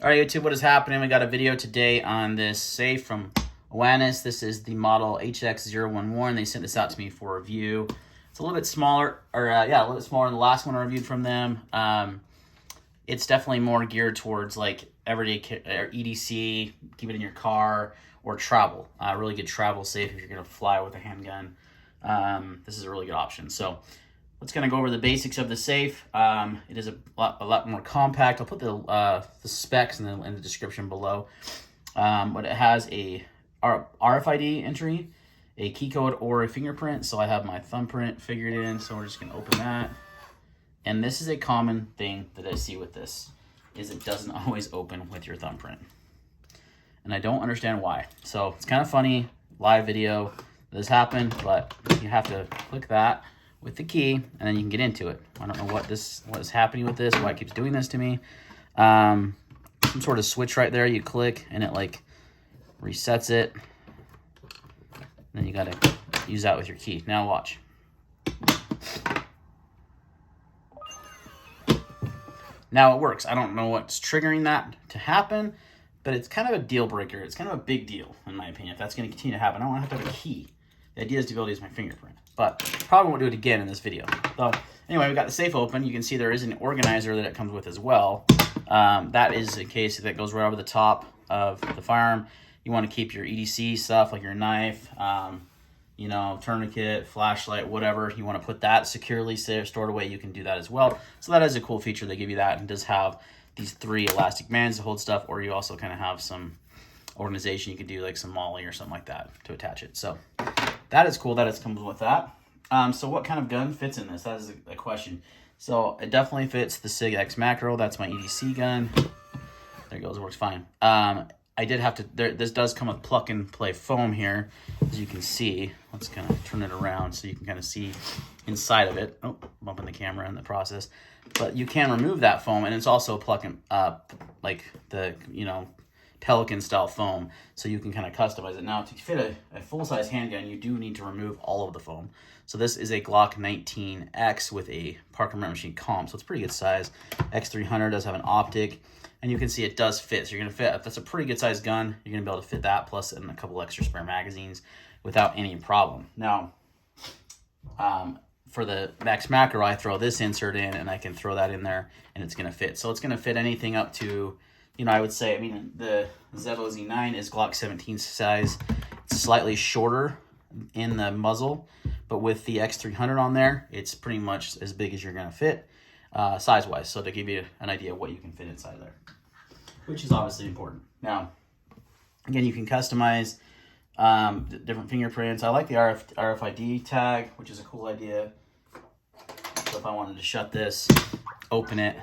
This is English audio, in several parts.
All right, YouTube, what is happening? We got a video today on this safe from Onnais. This is the model HX-011. They sent this out to me for review. It's a little bit smaller, or a little bit smaller than the last one I reviewed from them. It's definitely more geared towards like everyday or EDC, keep it in your car, or travel. Really good travel safe if you're gonna fly with a handgun. This is a really good option. So let's kind of go over the basics of the safe. It is a lot more compact. I'll put the specs in the description below. But it has a RFID entry, a key code, or a fingerprint. So I have my thumbprint figured in. So we're just gonna open that. And this is a common thing that I see with this, is it doesn't always open with your thumbprint. And I don't understand why. So it's kind of funny, live video, this happened, but you have to click that with the key, and then you can get into it. I don't know what is happening with this, why it keeps doing this to me. Some sort of switch right there, you click, and it like resets it. Then you gotta use that with your key. Now watch. Now it works. I don't know what's triggering that to happen, but it's kind of a deal breaker. It's kind of a big deal, in my opinion, if that's gonna continue to happen. I don't have to have a key. The idea is to be able to use my fingerprint, but probably won't do it again in this video. So anyway, we got the safe open. You can see there is an organizer that it comes with as well. That is a case that goes right over the top of the firearm. You want to keep your EDC stuff like your knife, you know, tourniquet, flashlight, whatever. You want to put that securely stored away. You can do that as well. So that is a cool feature. They give you that, and does have these 3 elastic bands to hold stuff, or you also kind of have some organization. You could do like some MOLLE or something like that to attach it. So that is cool that it comes with that. So what kind of gun fits in this? That is a question. So it definitely fits the SIG X Macro. That's my EDC gun. There it goes, it works fine. I did have to, this does come with plug and play foam here, as you can see. Let's kind of turn it around so you can kind of see inside of it. Oh, bumping the camera in the process. But you can remove that foam, and it's also plug and, like the, you know, Pelican style foam, so you can kind of customize it. Now, to fit a full-size handgun, you do need to remove all of the foam. So this is a Glock 19X with a Parker Machine comp, so it's pretty good size. X300 does have an optic, and you can see it does fit. So you're gonna fit, if that's a pretty good size gun, you're gonna be able to fit that plus in a couple extra spare magazines without any problem. Now, for the Max Macro, I throw this insert in, and I can throw that in there, and it's gonna fit. So it's gonna fit anything up to, you know, I would say, I mean, the Zevo Z9 is Glock 17 size. It's slightly shorter in the muzzle, but with the X300 on there, it's pretty much as big as you're gonna fit, size-wise. So to give you an idea of what you can fit inside there, which is obviously important. Now, again, you can customize different fingerprints. I like the RFID tag, which is a cool idea. So if I wanted to shut this, open it,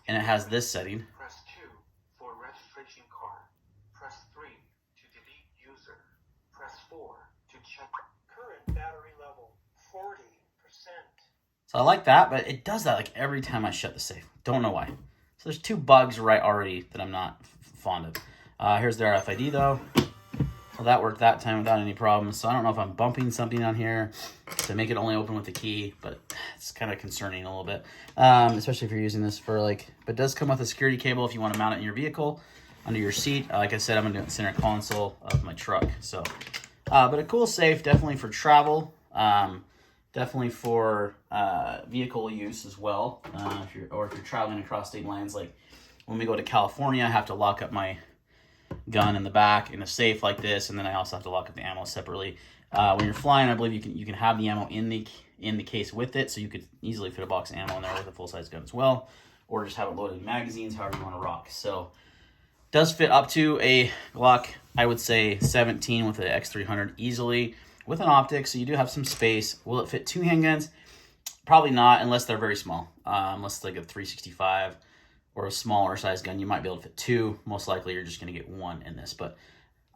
and it has this setting. Press 2 for registration card. Press 3 to delete user. Press 4 to check current battery level 40%. So I like that, but it does that like every time I shut the safe. Don't know why. So there's 2 bugs right already that I'm not fond of. Here's the RFID though. So that worked that time without any problems. So I don't know if I'm bumping something on here to make it only open with the key, but it's kind of concerning a little bit, especially if you're using this for like, but it does come with a security cable if you want to mount it in your vehicle, under your seat. Like I said, I'm going to do it in the center console of my truck. So, but a cool safe, definitely for travel, definitely for vehicle use as well. If you're traveling across state lines, like when we go to California, I have to lock up my gun in the back in a safe like this, and then I also have to lock up the ammo separately. When you're flying, I believe you can have the ammo in the case with it, so you could easily fit a box of ammo in there with a full-size gun as well, or just have it loaded in magazines, however you want to rock. So it does fit up to a Glock, I would say 17 with the X300 easily with an optic, so you do have some space. Will it fit 2 handguns? Probably not, unless they're very small. Unless it's like a 365 or a smaller size gun, you might be able to fit 2. Most likely you're just going to get 1 in this, but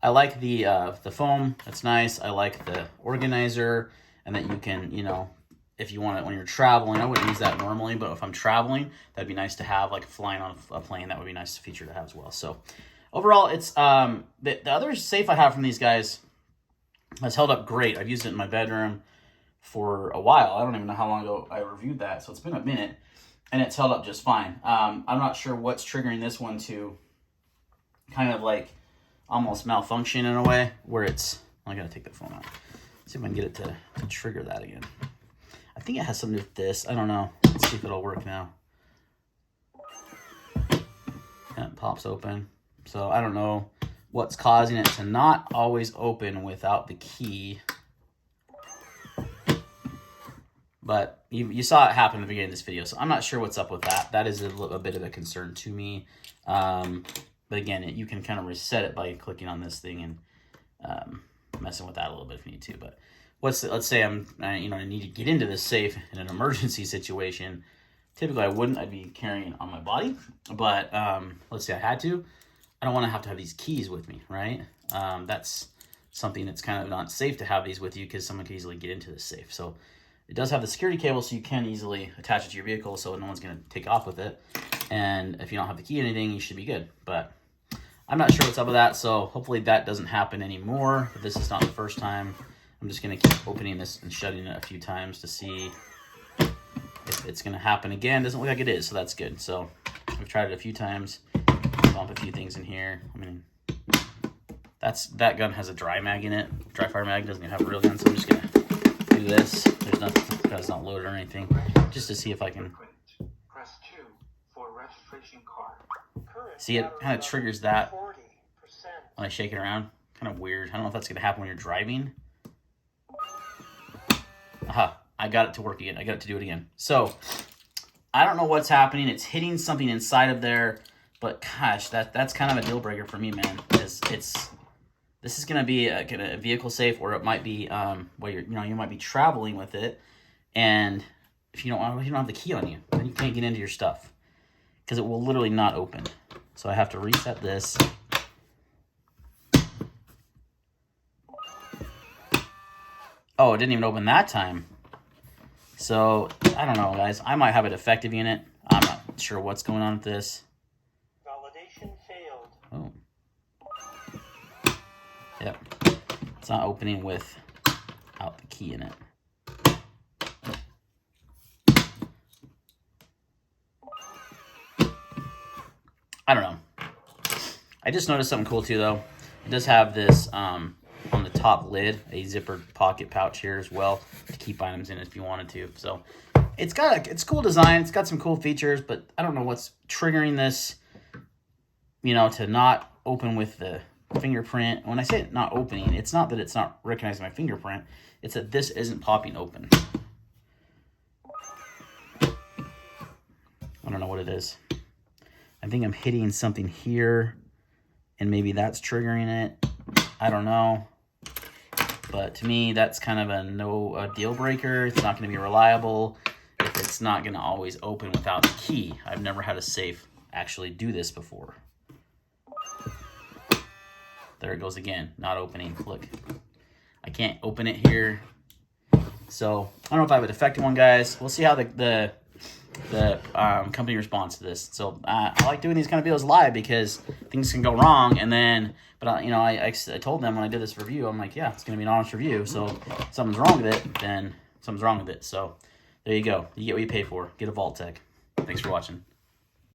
I like the foam. That's nice. I like the organizer, and that you can, you know, if you want it when you're traveling. I wouldn't use that normally, but if I'm traveling, that'd be nice to have, like flying on a plane. That would be a nice feature to have as well. So overall, it's the other safe I have from these guys has held up great. I've used it in my bedroom for a while. I don't even know how long ago I reviewed that, so it's been a minute. and it's held up just fine. I'm not sure what's triggering this one to kind of like almost malfunction in a way where it's, I gotta take the phone out. See if I can get it to trigger that again. I think it has something to do with this. I don't know. Let's see if it'll work now. And it pops open. So I don't know what's causing it to not always open without the key. But you saw it happen at the beginning of this video, so I'm not sure what's up with that. That is a bit of a concern to me. But again, you can kind of reset it by clicking on this thing and messing with that a little bit if you need to. But let's say I need to get into this safe in an emergency situation. Typically, I wouldn't. I'd be carrying it on my body. But let's say I had to. I don't want to have these keys with me, right? That's something that's kind of not safe to have these with you because someone could easily get into this safe. So it does have the security cable, so you can easily attach it to your vehicle so no one's going to take off with it. And if you don't have the key or anything, you should be good. But I'm not sure what's up with that, so hopefully that doesn't happen anymore. But this is not the first time. I'm just going to keep opening this and shutting it a few times to see if it's going to happen again. Doesn't look like it is, so that's good. So we've tried it a few times. Bump a few things in here. I mean, that gun has a dry mag in it. Dry fire mag doesn't even have a real gun, so I'm just going to do this. There's nothing because it's not loaded or anything, just to see if I can. Press 2 for registration card. See, it kind of triggers that when I shake it around. Kind of weird. I don't know if that's going to happen when you're driving. Aha, I got it to work again. I got it to do it again. So I don't know what's happening. It's hitting something inside of there, but gosh, that's kind of a deal breaker for me, man. This is going to be a vehicle safe, or it might be where you might be traveling with it, and if you don't have the key on you, then you can't get into your stuff because it will literally not open. So I have to reset this. Oh, it didn't even open that time. So I don't know, guys. I might have a defective unit. I'm not sure what's going on with this. Validation failed. Oh. Yep. It's not opening without the key in it. I don't know. I just noticed something cool too, though. It does have this on the top lid, a zippered pocket pouch here as well to keep items in if you wanted to. So it's cool design. It's got some cool features, but I don't know what's triggering this, to not open with the fingerprint. When I say not opening, it's not that it's not recognizing my fingerprint. It's that this isn't popping open. I don't know what it is. I think I'm hitting something here, and maybe that's triggering it. I don't know. But to me, that's kind of a deal breaker. It's not going to be reliable if it's not going to always open without the key. I've never had a safe actually do this before. There it goes again, not opening. Look, I can't open it here. So I don't know if I have a defective one, guys. We'll see how the company responds to this. So I like doing these kind of videos live because things can go wrong, and then, but I told them when I did this review, I'm like, yeah, it's gonna be an honest review. So if something's wrong with it, then something's wrong with it. So there you go. You get what you pay for. Get a Vault Tech. Thanks for watching.